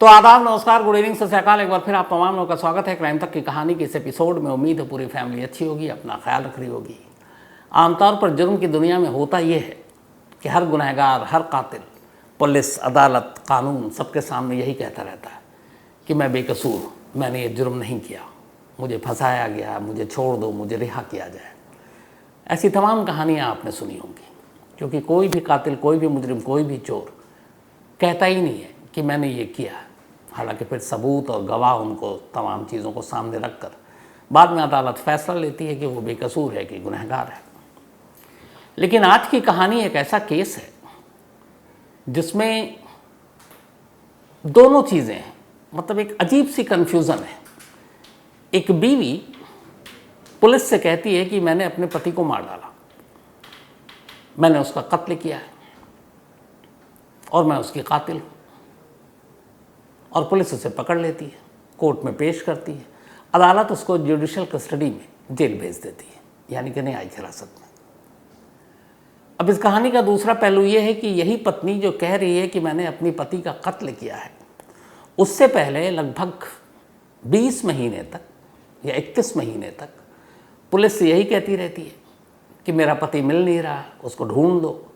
तो आदाब, नमस्कार, गुड इवनिंग, सत श्री अकाल। एक बार फिर आप तमाम लोगों का स्वागत है क्राइम तक की कहानी के इस एपिसोड में। उम्मीद है पूरी फैमिली अच्छी होगी, अपना ख्याल रख रही होगी। आमतौर पर जुर्म की दुनिया में होता यह है कि हर गुनहगार, हर कातिल पुलिस, अदालत, कानून सबके सामने यही कहता रहता है कि मैं बेकसूर हूँ, मैंने ये जुर्म नहीं किया, मुझे फंसाया गया, मुझे छोड़ दो, मुझे रिहा किया जाए। ऐसी तमाम कहानियाँ आपने सुनी होंगी, क्योंकि कोई भी कातिल, कोई भी मुजरिम, कोई भी चोर कहता ही नहीं है कि मैंने ये किया है। हालांकि फिर सबूत और गवाह उनको तमाम चीज़ों को सामने रखकर बाद में अदालत फैसला लेती है कि वो बेकसूर है कि गुनहगार है। लेकिन आज की कहानी एक ऐसा केस है जिसमें दोनों चीज़ें हैं, मतलब एक अजीब सी कन्फ्यूज़न है। एक बीवी पुलिस से कहती है कि मैंने अपने पति को मार डाला, मैंने उसका कत्ल किया है और मैं उसकी कातिल हूँ। और पुलिस उसे पकड़ लेती है, कोर्ट में पेश करती है, अदालत उसको जुडिशियल कस्टडी में जेल भेज देती है, यानी कि न्यायिक हिरासत में। अब इस कहानी का दूसरा पहलू ये है कि यही पत्नी जो कह रही है कि मैंने अपनी पति का कत्ल किया है, उससे पहले लगभग 20 महीने तक या 31 महीने तक पुलिस से यही कहती रहती है कि मेरा पति मिल नहीं रहा, उसको ढूंढ दो।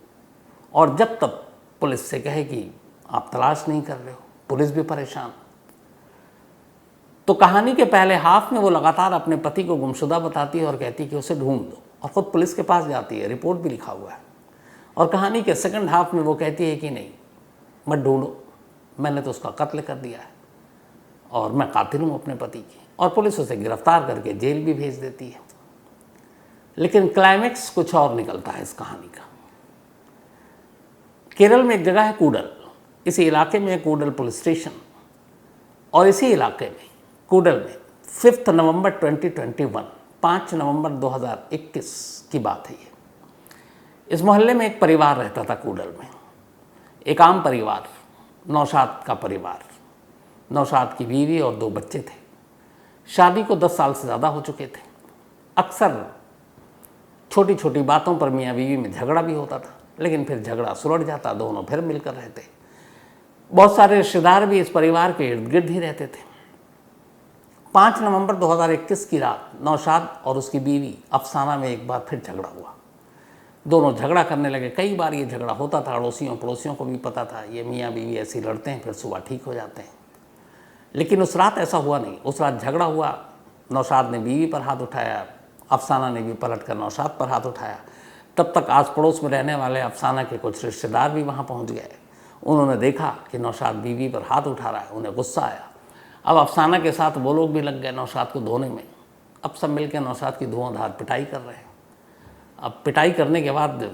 और जब तक पुलिस से कहे कि आप तलाश नहीं कर रहे हो, पुलिस भी परेशान। तो कहानी के पहले हाफ में वो लगातार अपने पति को गुमशुदा बताती है और कहती है कि उसे ढूंढ दो, और खुद पुलिस के पास जाती है, रिपोर्ट भी लिखा हुआ है। और कहानी के सेकंड हाफ में वो कहती है कि नहीं, मत ढूंढो, मैंने तो उसका कत्ल कर दिया है और मैं कातिल हूँ अपने पति की। और पुलिस उसे गिरफ्तार करके जेल भी भेज देती है। लेकिन क्लाइमैक्स कुछ और निकलता है इस कहानी का। केरल में एक जगह है कूडल, इसी इलाके में है कूडल पुलिस स्टेशन। और इसी इलाके में कूडल में 5 नवंबर 2021, 5 नवंबर 2021 की बात है ये। इस मोहल्ले में एक परिवार रहता था कूडल में, एक आम परिवार, नौशाद का परिवार। नौशाद की बीवी और 2 बच्चे थे। शादी को 10 साल से ज़्यादा हो चुके थे। अक्सर छोटी छोटी बातों पर मियाँ बीवी में झगड़ा भी होता था, लेकिन फिर झगड़ा सुलझ जाता, दोनों फिर मिलकर रहते। बहुत सारे रिश्तेदार भी इस परिवार के इर्द गिर्द ही रहते थे। 5 नवंबर 2021 की रात नौशाद और उसकी बीवी अफसाना में एक बार फिर झगड़ा हुआ। दोनों झगड़ा करने लगे। कई बार ये झगड़ा होता था, अड़ोसियों पड़ोसियों को भी पता था, ये मियाँ बीवी ऐसे ही लड़ते हैं, फिर सुबह ठीक हो जाते हैं। लेकिन उस रात ऐसा हुआ नहीं। उस रात झगड़ा हुआ, नौशाद ने बीवी पर हाथ उठाया, अफसाना ने भी पलट कर नौशाद पर हाथ उठाया। तब तक आस पड़ोस में रहने वाले अफसाना के कुछ रिश्तेदार भी वहाँ पहुँच गए। उन्होंने देखा कि नौशाद बीवी पर हाथ उठा रहा है, उन्हें गुस्सा आया। अब अफसाना के साथ वो लोग भी लग गए नौशाद को धोने में। अब सब मिलकर नौशाद की धुआंधार पिटाई कर रहे हैं। अब पिटाई करने के बाद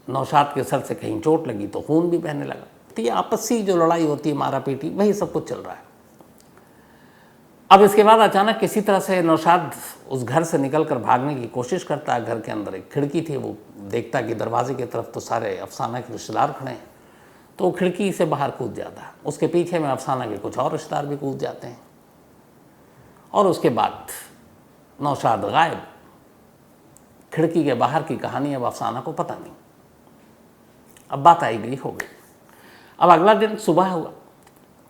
नौशाद के सर से कहीं चोट लगी तो खून भी बहने लगा। तो ये आपसी जो लड़ाई होती है, मारा पीटी, वही सब कुछ चल रहा है। अब इसके बाद अचानक किसी तरह से नौशाद उस घर से निकलकर भागने की कोशिश करता है। घर के अंदर एक खिड़की थी, वो देखता कि दरवाजे की तरफ तो सारे अफसाना के रिश्तेदार खड़े हैं, तो वो खिड़की से बाहर कूद जाता है। उसके पीछे में अफसाना के कुछ और रिश्तेदार भी कूद जाते हैं। और उसके बाद नौशाद गायब। खिड़की के बाहर की कहानी अब अफसाना को पता नहीं। अब बात आई गई हो गई। अब अगला दिन सुबह हुआ,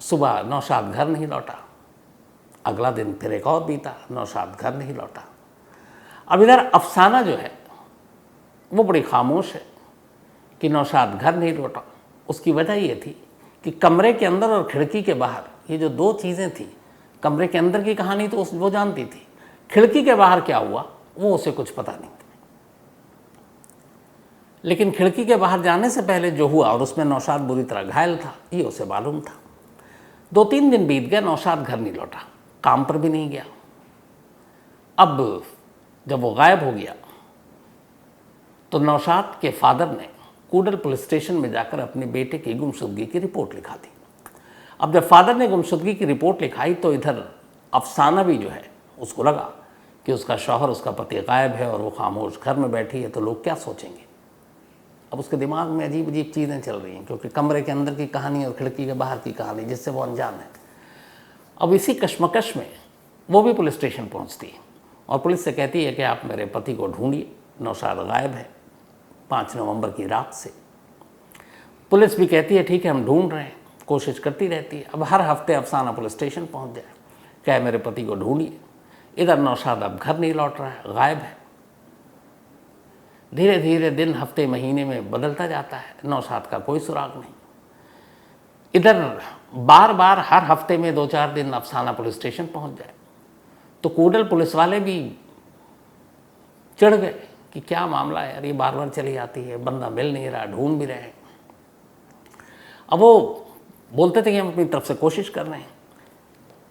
सुबह नौशाद घर नहीं लौटा। अगला दिन फिर एक और बीता, नौशाद घर नहीं लौटा। अब इधर अफसाना जो है वो बड़ी खामोश है कि नौशाद घर नहीं लौटा। उसकी वजह ये थी कि कमरे के अंदर और खिड़की के बाहर ये जो 2 चीज़ें थी, कमरे के अंदर की कहानी तो वो जानती थी, खिड़की के बाहर क्या हुआ वो उसे कुछ पता नहीं था। लेकिन खिड़की के बाहर जाने से पहले जो हुआ, और उसमें नौशाद बुरी तरह घायल था, ये उसे मालूम था। 2-3 दिन बीत गए, नौशाद घर नहीं लौटा, काम पर भी नहीं गया। अब जब वो गायब हो गया तो नौशाद के फादर ने कूडल पुलिस स्टेशन में जाकर अपने बेटे की गुमशुदगी की रिपोर्ट लिखा दी। अब जब फादर ने गुमशुदगी की रिपोर्ट लिखाई तो इधर अफसाना भी जो है, उसको लगा कि उसका शौहर, उसका पति गायब है और वो खामोश घर में बैठी है, तो लोग क्या सोचेंगे। अब उसके दिमाग में अजीब अजीब चीज़ें चल रही हैं, क्योंकि कमरे के अंदर की कहानी और खिड़की के बाहर की कहानी जिससे वो अनजान है। अब इसी कश्मकश में वो भी पुलिस स्टेशन पहुंचती है और पुलिस से कहती है कि आप मेरे पति को ढूंढिए, नौशाद गायब है 5 नवंबर की रात से। पुलिस भी कहती है ठीक है, हम ढूंढ रहे हैं। कोशिश करती रहती है। अब हर हफ्ते अफसाना पुलिस स्टेशन पहुंच जाए, कहे मेरे पति को ढूंढिए। इधर नौशाद अब घर नहीं लौट रहा है, गायब है। धीरे धीरे दिन, हफ्ते, महीने में बदलता जाता है, नौशाद का कोई सुराग नहीं। इधर बार बार हर हफ्ते में 2-4 दिन अफसाना पुलिस स्टेशन पहुंच जाए तो कूडल पुलिस वाले भी चिढ़ गए कि क्या मामला है यार, ये बार बार चली आती है, बंदा मिल नहीं रहा, ढूंढ भी रहे हैं। अब वो बोलते थे कि हम अपनी तरफ से कोशिश कर रहे हैं।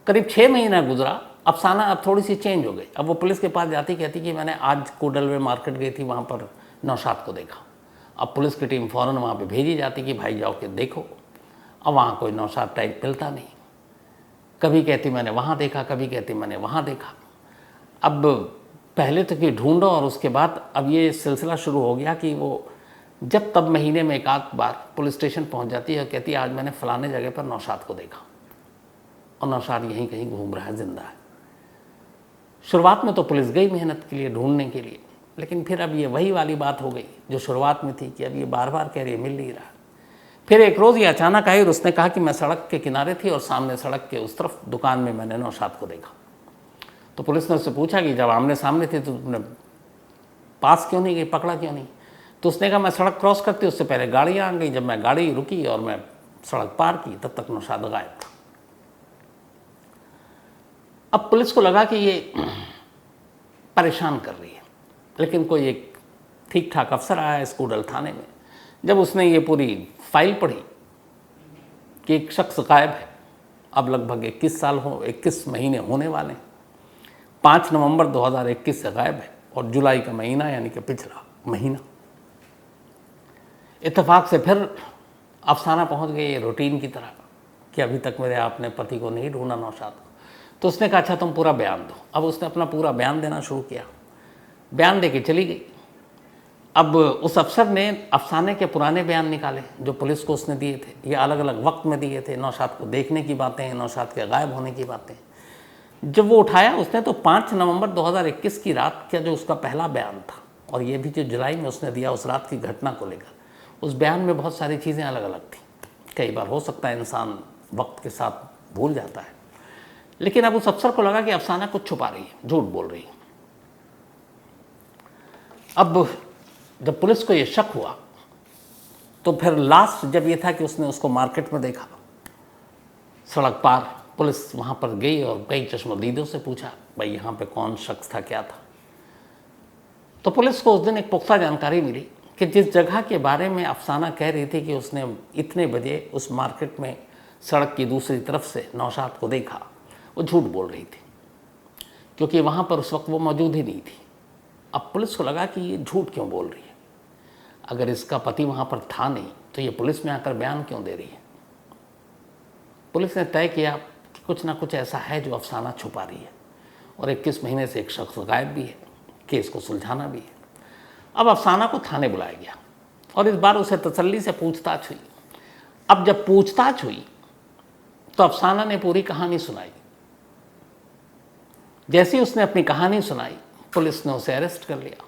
करीब 6 महीना गुजरा, अफसाना अब थोड़ी सी चेंज हो गई। अब वो पुलिस के पास जाती, कहती कि मैंने आज कूडल में मार्केट गई थी, वहाँ पर नौशाद को देखा। अब पुलिस की टीम फ़ौरन वहाँ पे भेजी जाती कि भाई जाओ के देखो। अब वहाँ कोई नौशाद टाइप मिलता नहीं। कभी कहती मैंने वहाँ देखा, कभी कहती मैंने वहाँ देखा। अब पहले तो कि ढूंढो, और उसके बाद अब ये सिलसिला शुरू हो गया कि वो जब तब महीने में एक आध बार पुलिस स्टेशन पहुंच जाती है और कहती है आज मैंने फलाने जगह पर नौशाद को देखा, और नौशाद यहीं कहीं घूम रहा है, जिंदा है। शुरुआत में तो पुलिस गई मेहनत के लिए, ढूंढने के लिए, लेकिन फिर अब ये वही वाली बात हो गई जो शुरुआत में थी कि अब ये बार बार कह रही है मिल नहीं रहा। फिर एक रोज़ ये अचानक आई और उसने कहा कि मैं सड़क के किनारे थी और सामने सड़क के उस तरफ दुकान में मैंने नौशाद को देखा। तो पुलिस ने उससे पूछा कि जब आमने सामने थे तो तुमने पास क्यों नहीं गई, पकड़ा क्यों नहीं? तो उसने कहा मैं सड़क क्रॉस करती उससे पहले गाड़ियाँ आ गई, जब मैं गाड़ी रुकी और मैं सड़क पार की तब तक नौशाद गायब था। अब पुलिस को लगा कि ये परेशान कर रही है, लेकिन कोई एक ठीक ठाक अफसर आया इस कूडल थाने में। जब उसने ये पूरी फाइल पढ़ी कि एक शख्स गायब है, अब लगभग 21 महीने होने वाले हैं, 5 नवंबर 2021 से गायब है, और जुलाई का महीना यानी कि पिछला महीना। इत्तेफाक से फिर अफसाना पहुंच गई रूटीन की तरह कि अभी तक मेरे आपने पति को नहीं ढूंढा, नौशाद को। तो उसने कहा अच्छा तुम पूरा बयान दो। अब उसने अपना पूरा बयान देना शुरू किया, बयान दे के चली गई। अब उस अफसर ने अफसाने के पुराने बयान निकाले जो पुलिस को उसने दिए थे, ये अलग अलग वक्त में दिए थे, नौशाद को देखने की बातें, नौशाद के गायब होने की बातें। जब वो उठाया उसने तो 5 नवंबर 2021 की रात का जो उसका पहला बयान था, और ये भी जो जुलाई में उसने दिया उस रात की घटना को लेकर, उस बयान में बहुत सारी चीज़ें अलग अलग थी। कई बार हो सकता है इंसान वक्त के साथ भूल जाता है, लेकिन अब उस अफसर को लगा कि अफसाना कुछ छुपा रही है, झूठ बोल रही है। अब जब पुलिस को ये शक हुआ तो फिर लास्ट जब ये था कि उसने उसको मार्केट में देखा, सड़क पार, पुलिस वहाँ पर गई और कई चश्मदीदों से पूछा भाई यहाँ पे कौन शख्स था, क्या था। तो पुलिस को उस दिन एक पुख्ता जानकारी मिली कि जिस जगह के बारे में अफसाना कह रही थी कि उसने इतने बजे उस मार्केट में सड़क की दूसरी तरफ से नौशाद को देखा, वो झूठ बोल रही थी, क्योंकि वहाँ पर उस वक्त वो मौजूद ही नहीं थी। अब पुलिस को लगा कि ये झूठ क्यों बोल रही है, अगर इसका पति वहाँ पर था नहीं तो ये पुलिस में आकर बयान क्यों दे रही है। पुलिस ने तय किया कि कुछ ना कुछ ऐसा है जो अफसाना छुपा रही है, और 21 महीने से एक शख्स गायब भी है, केस को सुलझाना भी है। अब अफसाना को थाने बुलाया गया और इस बार उसे तसल्ली से पूछताछ हुई। अब जब पूछताछ हुई तो अफसाना ने पूरी कहानी सुनाई। जैसे ही उसने अपनी कहानी सुनाई पुलिस ने उसे अरेस्ट कर लिया।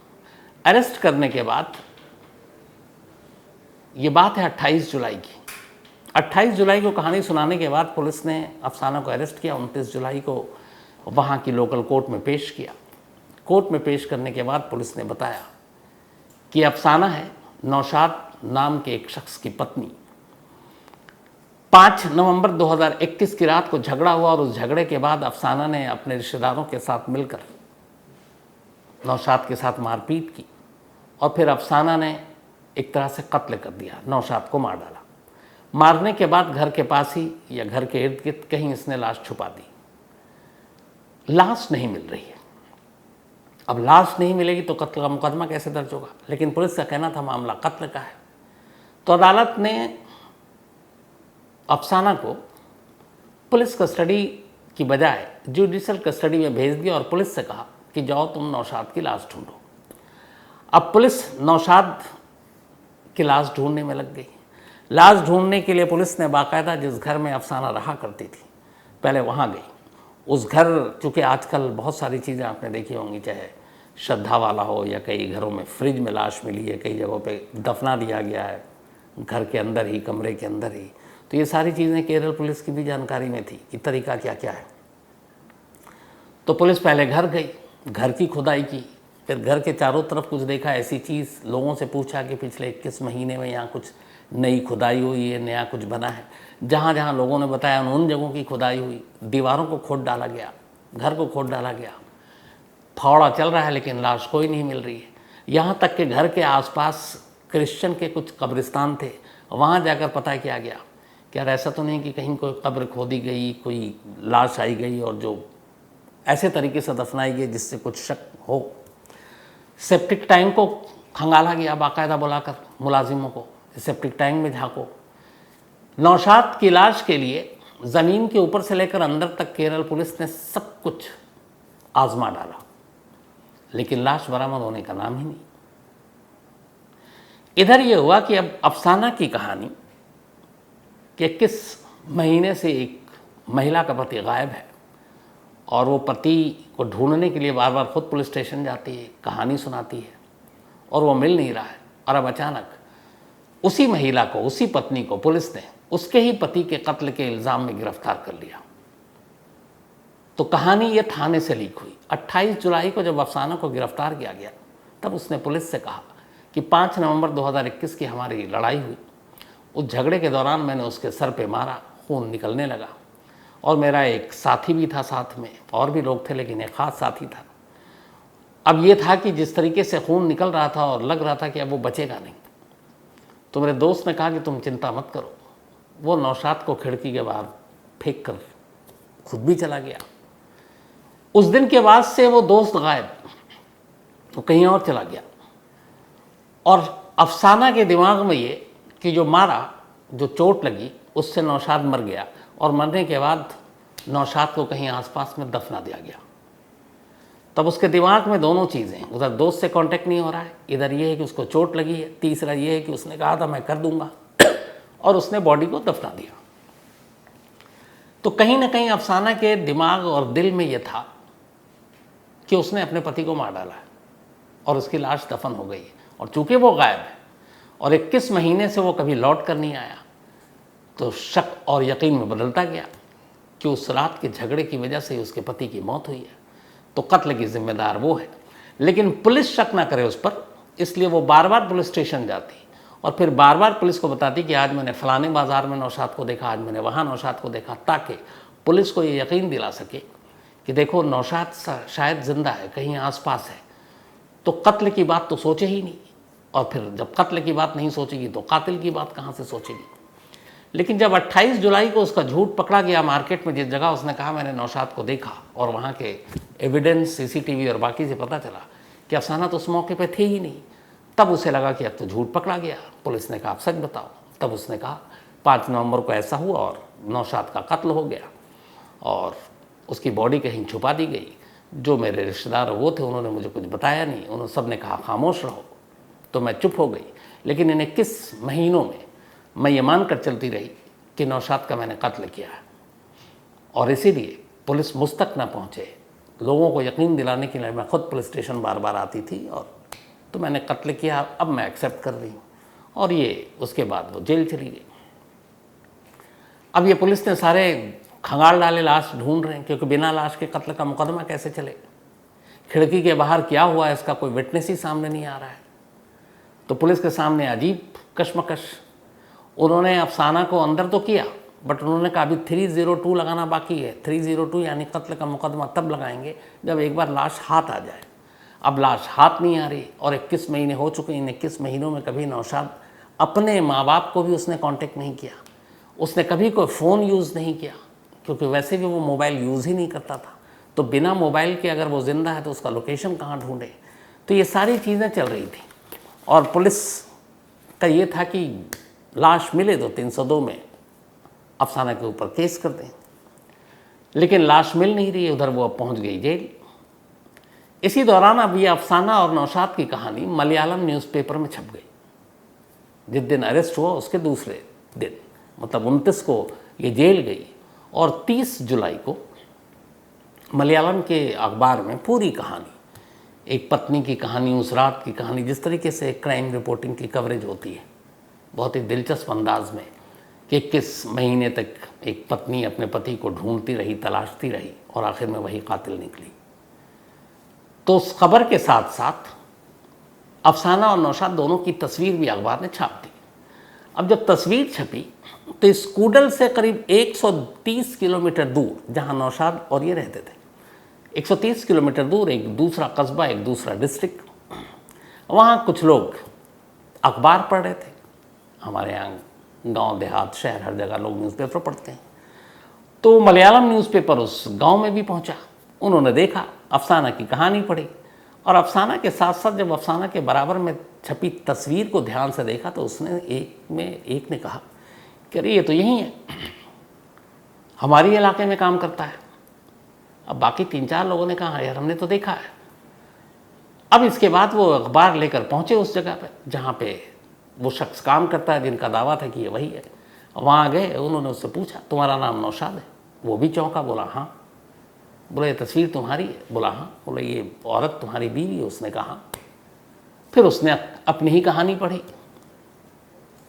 अरेस्ट करने के बाद, ये बात है 28 जुलाई की, 28 जुलाई को कहानी सुनाने के बाद पुलिस ने अफसाना को अरेस्ट किया। 29 जुलाई को वहाँ की लोकल कोर्ट में पेश किया। कोर्ट में पेश करने के बाद पुलिस ने बताया कि अफसाना है नौशाद नाम के एक शख्स की पत्नी। 5 नवंबर 2021 की रात को झगड़ा हुआ और उस झगड़े के बाद अफसाना ने अपने रिश्तेदारों के साथ मिलकर नौशाद के साथ मारपीट की, और फिर अफसाना ने एक तरह से कत्ल कर दिया, नौशाद को मार डाला। मारने के बाद घर के पास ही या घर के इर्द गिर्द कहीं इसने लाश छुपा दी। लाश नहीं मिल रही है। अब लाश नहीं मिलेगी तो कत्ल का मुकदमा कैसे दर्ज होगा, लेकिन पुलिस का कहना था मामला कत्ल का है। तो अदालत ने अफसाना को पुलिस कस्टडी की बजाय जुडिशल कस्टडी में भेज दिया और पुलिस से कहा कि जाओ तुम नौशाद की लाश ढूंढो। अब पुलिस नौशाद की लाश ढूंढने में लग गई। लाश ढूंढने के लिए पुलिस ने बाकायदा जिस घर में अफसाना रहा करती थी पहले वहाँ गई। उस घर, चूँकि आजकल बहुत सारी चीज़ें आपने देखी होंगी, चाहे श्रद्धा वाला हो या कई घरों में फ्रिज में लाश मिली है, कई जगहों पे दफना दिया गया है घर के अंदर ही, कमरे के अंदर ही, तो ये सारी चीज़ें केरल पुलिस की भी जानकारी में थी कि तरीका क्या क्या है। तो पुलिस पहले घर गई, घर की खुदाई की, फिर घर के चारों तरफ कुछ देखा ऐसी चीज़, लोगों से पूछा कि पिछले 21 महीने में यहाँ कुछ नई खुदाई हुई है, नया कुछ बना है। जहाँ जहाँ लोगों ने बताया उन जगहों की खुदाई हुई, दीवारों को खोद डाला गया, घर को खोद डाला गया, फावड़ा चल रहा है लेकिन लाश कोई नहीं मिल रही है। यहाँ तक कि घर के आसपास क्रिश्चियन के कुछ कब्रिस्तान थे, वहाँ जाकर पता किया गया कि यार ऐसा तो नहीं कि कहीं कोई कब्र खोदी गई, कोई लाश आई गई और जो ऐसे तरीके से दफनाई गई जिससे कुछ शक हो। सेप्टिक टैंक को खंगाला गया बाकायदा बुलाकर मुलाजिमों को, सेप्टिक टैंक में झाँको। नौशाद की लाश के लिए ज़मीन के ऊपर से लेकर अंदर तक केरल पुलिस ने सब कुछ आजमा डाला, लेकिन लाश बरामद होने का नाम ही नहीं। इधर ये हुआ कि अब अफसाना की कहानी कि 21 महीने से एक महिला का पति गायब है और वो पति को ढूंढने के लिए बार बार खुद पुलिस स्टेशन जाती है, कहानी सुनाती है और वो मिल नहीं रहा है। और अब अचानक उसी महिला को, उसी पत्नी को पुलिस ने उसके ही पति के कत्ल के इल्ज़ाम में गिरफ्तार कर लिया। तो कहानी ये थाने से लीक हुई। 28 जुलाई को जब अफसाना को गिरफ्तार किया गया तब उसने पुलिस से कहा कि 5 नवंबर 2021 की हमारी लड़ाई हुई, उस झगड़े के दौरान मैंने उसके सर पे मारा, खून निकलने लगा और मेरा एक साथी भी था साथ में, और भी लोग थे लेकिन एक ख़ास साथी था। अब ये था कि जिस तरीके से खून निकल रहा था और लग रहा था कि अब वो बचेगा नहीं, तो मेरे दोस्त ने कहा कि तुम चिंता मत करो। वो नौशाद को खिड़की के बाहर फेंक कर खुद भी चला गया। उस दिन के बाद से वो दोस्त गायब, वो कहीं और चला गया। और अफसाना के दिमाग में ये कि जो मारा, जो चोट लगी, उससे नौशाद मर गया और मरने के बाद नौशाद को कहीं आसपास में दफना दिया गया। तब उसके दिमाग में दोनों चीज़ें, उधर दोस्त से कांटेक्ट नहीं हो रहा है, इधर ये है कि उसको चोट लगी है, तीसरा ये है कि उसने कहा था मैं कर दूंगा और उसने बॉडी को दफना दिया। तो कहीं ना कहीं अफसाना के दिमाग और दिल में ये था कि उसने अपने पति को मार डाला है और उसकी लाश दफन हो गई है। और चूंकि वो गायब है और 21 महीने से वो कभी लौट कर नहीं आया, तो शक और यकीन में बदलता गया कि उस रात के झगड़े की वजह से उसके पति की मौत हुई है, तो कत्ल की जिम्मेदार वो है। लेकिन पुलिस शक ना करे उस पर, इसलिए वो बार बार पुलिस स्टेशन जाती और फिर बार बार पुलिस को बताती कि आज मैंने फलाने बाज़ार में नौशाद को देखा, आज मैंने वहाँ नौशाद को देखा, ताकि पुलिस को ये यकीन दिला सके कि देखो नौशाद शायद ज़िंदा है, कहीं आसपास है। तो कत्ल की बात तो सोचे ही नहीं, और फिर जब कत्ल की बात नहीं सोचेगी तो कातिल की बात कहाँ से सोचेगी। लेकिन जब 28 जुलाई को उसका झूठ पकड़ा गया मार्केट में, जिस जगह उसने कहा मैंने नौशाद को देखा, और वहाँ के एविडेंस, सीसीटीवी और बाकी से पता चला कि अफसाना तो उस मौके पे थे ही नहीं, तब उसे लगा कि अब तो झूठ पकड़ा गया। पुलिस ने कहा आप सच बताओ। तब उसने कहा 5 नवंबर को ऐसा हुआ और नौशाद का कत्ल हो गया और उसकी बॉडी कहीं छुपा दी गई। जो मेरे रिश्तेदार वो थे उन्होंने मुझे कुछ बताया नहीं, उन्होंने सब ने कहा खामोश रहो, तो मैं चुप हो गई। लेकिन इन 21 महीनों में मैं ये मान कर चलती रही कि नौशाद का मैंने कत्ल किया है, और इसीलिए पुलिस मुझ तक ना पहुँचे, लोगों को यकीन दिलाने के लिए मैं खुद पुलिस स्टेशन बार बार आती थी, और तो मैंने कत्ल किया, अब मैं एक्सेप्ट कर रही हूँ। और ये उसके बाद वो जेल चली गई। अब ये पुलिस ने सारे खंगाल डाले, लाश ढूंढ रहे हैं, क्योंकि बिना लाश के कत्ल का मुकदमा कैसे चले। खिड़की के बाहर क्या हुआ इसका कोई विटनेस ही सामने नहीं आ रहा है। तो पुलिस के सामने अजीब कश्मकश। उन्होंने अफसाना को अंदर तो किया, बट उन्होंने कहा अभी 302 लगाना बाकी है। 302 यानी कत्ल का मुकदमा तब लगाएंगे जब एक बार लाश हाथ आ जाए। अब लाश हाथ नहीं आ रही और 21 महीने हो चुके। इन 21 महीनों में कभी नौशाद अपने माँ बाप को भी उसने कांटेक्ट नहीं किया, उसने कभी कोई फ़ोन यूज़ नहीं किया, क्योंकि वैसे भी वो मोबाइल यूज़ ही नहीं करता था। तो बिना मोबाइल के अगर वो ज़िंदा है तो उसका लोकेशन कहाँ ढूंढे। तो ये सारी चीज़ें चल रही थी, और पुलिस का ये था कि लाश मिले तो 302 में अफसाना के ऊपर केस कर दें। लेकिन लाश मिल नहीं रही है, उधर वो अब पहुँच गई जेल। इसी दौरान अब ये अफसाना और नौशाद की कहानी मलयालम न्यूज़पेपर में छप गई। जिस दिन अरेस्ट हुआ उसके दूसरे दिन, मतलब 29 को ये जेल गई, और 30 जुलाई को मलयालम के अखबार में पूरी कहानी, एक पत्नी की कहानी, उस रात की कहानी, जिस तरीके से क्राइम रिपोर्टिंग की कवरेज होती है बहुत ही दिलचस्प अंदाज में, कि 21 महीने तक एक पत्नी अपने पति को ढूंढती रही, तलाशती रही और आखिर में वही कातिल निकली। तो उस खबर के साथ साथ अफसाना और नौशाद दोनों की तस्वीर भी अखबार ने छाप दी। अब जब तस्वीर छपी तो इस कूडल से करीब 130 किलोमीटर दूर, जहां नौशाद और ये रहते थे, 130 किलोमीटर दूर एक दूसरा कस्बा, एक दूसरा डिस्ट्रिक्ट, वहाँ कुछ लोग अखबार पढ़ रहे थे। हमारे यहाँ गांव देहात शहर हर जगह लोग न्यूज़पेपर पढ़ते हैं। तो मलयालम न्यूज़पेपर उस गांव में भी पहुंचा। उन्होंने देखा, अफसाना की कहानी पढ़ी और अफसाना के साथ साथ जब अफसाना के बराबर में छपी तस्वीर को ध्यान से देखा तो उसने एक ने कहा कि अरे ये तो यही है, हमारी इलाके में काम करता है। अब बाकी 3-4 लोगों ने कहा यार हमने तो देखा है। अब इसके बाद वो अखबार लेकर पहुंचे उस जगह पर जहाँ पे वो शख्स काम करता है जिनका दावा था कि ये वही है। वहाँ गए, उन्होंने उससे पूछा तुम्हारा नाम नौशाद है? वो भी चौंका, बोला हाँ। बोले ये तस्वीर तुम्हारी है? बोला हाँ। बोले ये औरत तुम्हारी बीवी है? उसने कहा हाँ। फिर उसने अपनी ही कहानी पढ़ी।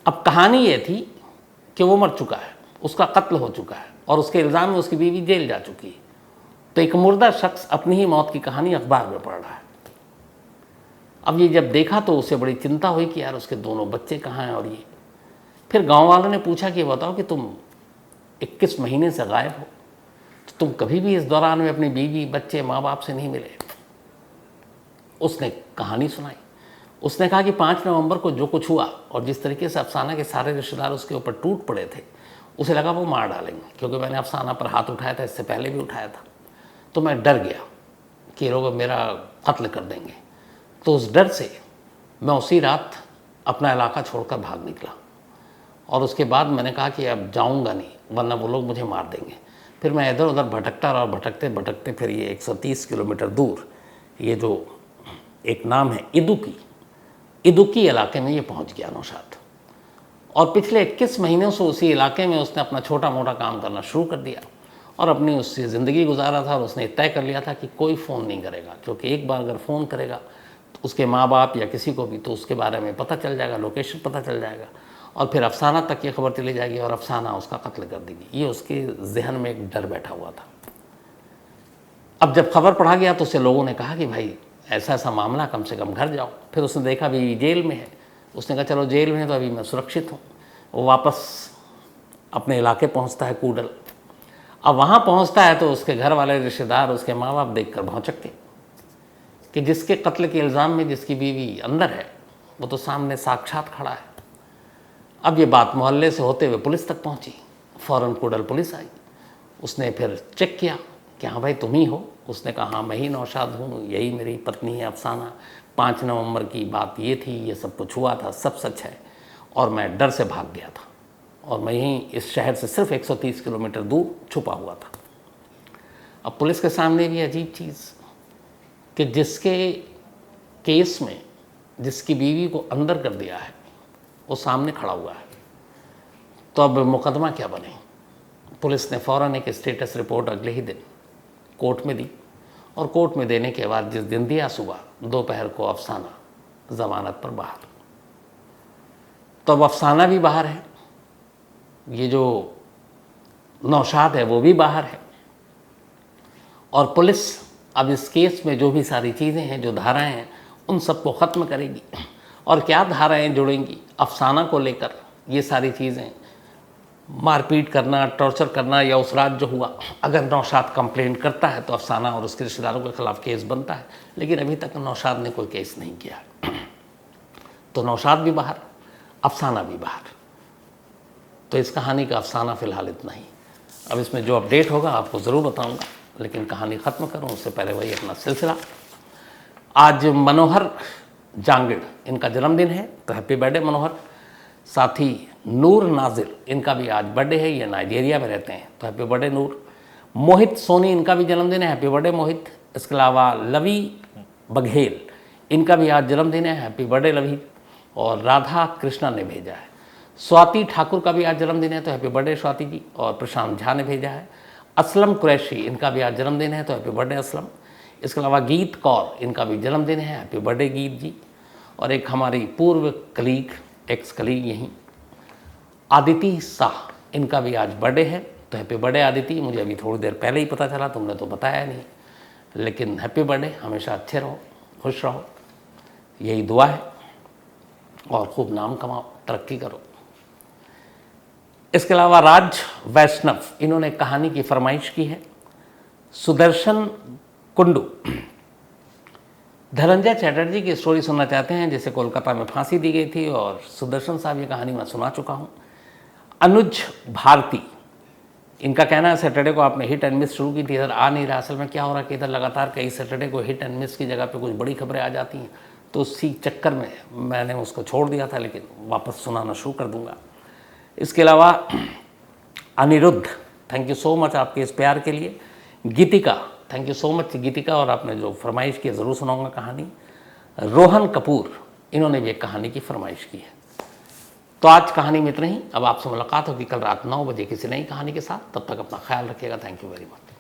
अब कहानी ये थी कि वो मर चुका है, उसका कत्ल हो चुका है और उसके इल्ज़ाम में उसकी बीवी जेल जा चुकी है। तो एक मुर्दा शख्स अपनी ही मौत की कहानी अखबार में पढ़ रहा है। अब ये जब देखा तो उसे बड़ी चिंता हुई कि यार उसके दोनों बच्चे कहाँ हैं और ये। फिर गांव वालों ने पूछा कि बताओ कि तुम 21 महीने से गायब हो, तो तुम कभी भी इस दौरान में अपनी बीवी, बच्चे, माँ बाप से नहीं मिले। उसने कहानी सुनाई। उसने कहा कि 5 नवंबर को जो कुछ हुआ और जिस तरीके से अफसाना के सारे रिश्तेदार उसके ऊपर टूट पड़े थे, उसे लगा वो मार डालेंगे, क्योंकि मैंने अफसाना पर हाथ उठाया था, इससे पहले भी उठाया था। तो मैं डर गया कि ये लोग मेरा कत्ल कर देंगे। तो उस डर से मैं उसी रात अपना इलाका छोड़कर भाग निकला और उसके बाद मैंने कहा कि अब जाऊंगा नहीं, वरना वो लोग मुझे मार देंगे। फिर मैं इधर उधर भटकता रहा और भटकते भटकते फिर ये 130 किलोमीटर दूर ये जो एक नाम है इदुकी इलाके में ये पहुंच गया नौशाद। और पिछले 21 महीनों से उसी इलाके में उसने अपना छोटा मोटा काम करना शुरू कर दिया और अपनी उससे ज़िंदगी गुजारा था। और उसने तय कर लिया था कि कोई फ़ोन नहीं करेगा, क्योंकि एक बार अगर फ़ोन करेगा तो उसके माँ बाप या किसी को भी तो उसके बारे में पता चल जाएगा, लोकेशन पता चल जाएगा और फिर अफसाना तक ये खबर चली जाएगी और अफसाना उसका कत्ल कर देगी। ये उसके जहन में एक डर बैठा हुआ था। अब जब खबर पढ़ा गया तो उससे लोगों ने कहा कि भाई ऐसा ऐसा मामला, कम से कम घर जाओ। फिर उसने देखा अभी जेल में है। उसने कहा चलो जेल में है तो अभी मैं सुरक्षित हूँ। वो वापस अपने इलाके पहुँचता है कूडल। अब वहाँ पहुँचता है तो उसके घर वाले, रिश्तेदार, उसके माँ बाप देख कर भौंचक के कि जिसके कत्ल के इल्ज़ाम में जिसकी बीवी अंदर है वो तो सामने साक्षात खड़ा है। अब ये बात मोहल्ले से होते हुए पुलिस तक पहुंची। फ़ौरन कूडल पुलिस आई। उसने फिर चेक किया कि हाँ भाई तुम ही हो? उसने कहा हाँ मैं ही नौशाद हूँ, यही मेरी पत्नी है अफसाना। 5 नवंबर की बात ये थी, ये सब कुछ हुआ था, सब सच है और मैं डर से भाग गया था और मैं यहीं इस शहर से सिर्फ 130 किलोमीटर दूर छुपा हुआ था। अब पुलिस के सामने भी अजीब चीज़ कि जिसके केस में जिसकी बीवी को अंदर कर दिया है वो सामने खड़ा हुआ है, तो अब मुकदमा क्या बने। पुलिस ने फ़ौरन एक स्टेटस रिपोर्ट अगले ही दिन कोर्ट में दी और कोर्ट में देने के बाद जिस दिन दिया सुबह दोपहर को अफसाना ज़मानत पर बाहर। तो अब अफसाना भी बाहर है, ये जो नौशाद है वो भी बाहर है और पुलिस अब इस केस में जो भी सारी चीज़ें हैं, जो धाराएं हैं, उन सबको ख़त्म करेगी। और क्या धाराएं जुड़ेंगी अफसाना को लेकर, ये सारी चीज़ें, मारपीट करना, टॉर्चर करना या उस रात जो हुआ, अगर नौशाद कंप्लेंट करता है तो अफसाना और उसके रिश्तेदारों के खिलाफ केस बनता है। लेकिन अभी तक नौशाद ने कोई केस नहीं किया। तो नौशाद भी बाहर, अफसाना भी बाहर। तो इस कहानी का अफसाना फ़िलहाल इतना ही। अब इसमें जो अपडेट होगा आपको ज़रूर बताऊँगा, लेकिन कहानी ख़त्म करूँ उससे पहले वही अपना सिलसिला। आज मनोहर जांगिड़ इनका जन्मदिन है, तो हैप्पी बर्थडे मनोहर। साथ ही नूर नाजिर इनका भी आज बर्थडे है, ये नाइजीरिया में रहते हैं, तो हैप्पी बर्थडे नूर। मोहित सोनी इनका भी जन्मदिन है, हैप्पी बर्थडे मोहित। इसके अलावा लवी बघेल इनका भी आज जन्मदिन है, हैप्पी बर्थडे लवी। और राधा कृष्णा ने भेजा है। स्वाति ठाकुर का भी आज जन्मदिन है, तो हैप्पी बर्थडे स्वाति जी। और प्रशांत झा ने भेजा है। असलम कुरैशी इनका भी आज जन्मदिन है, तो हैप्पी बर्थडे असलम। इसके अलावा गीत कौर इनका भी जन्मदिन है, हैप्पी बर्थडे गीत जी। और एक हमारी पूर्व कलीग, एक्स कलीग यहीं आदिति शाह, इनका भी आज बर्थडे है, तो हैप्पी बर्थडे आदिति। मुझे अभी थोड़ी देर पहले ही पता चला, तुमने तो बताया नहीं, लेकिन हैप्पी बर्थडे, हमेशा अच्छे रहो, खुश रहो, यही दुआ है, और खूब नाम कमाओ, तरक्की करो। इसके अलावा राज वैष्णव, इन्होंने कहानी की फरमाइश की है। सुदर्शन कुंडू, धनंजय चैटर्जी की स्टोरी सुनना चाहते हैं, जिसे कोलकाता में फांसी दी गई थी, और सुदर्शन साहब ये कहानी मैं सुना चुका हूँ। अनुज भारती, इनका कहना है सैटरडे को आपने हिट एंड मिस शुरू की थी, इधर आ नहीं रहा। असल में क्या हो रहा है कि इधर लगातार कई सैटरडे को हिट एंड मिस की जगह पे कुछ बड़ी खबरें आ जाती हैं, तो उसी चक्कर में मैंने उसको छोड़ दिया था, लेकिन वापस सुनाना शुरू कर दूंगा। इसके अलावा Anirudh, thank you so much आपके इस प्यार के लिए। Geetika, thank you so much Geetika, और आपने जो फरमाइश की ज़रूर सुनाऊंगा कहानी। रोहन कपूर, इन्होंने भी एक कहानी की फरमाइश की है। तो आज कहानी में इतना ही। अब आपसे मुलाकात होगी कल रात 9 बजे किसी नई कहानी के साथ। तब तक अपना ख्याल रखिएगा। Thank you very much.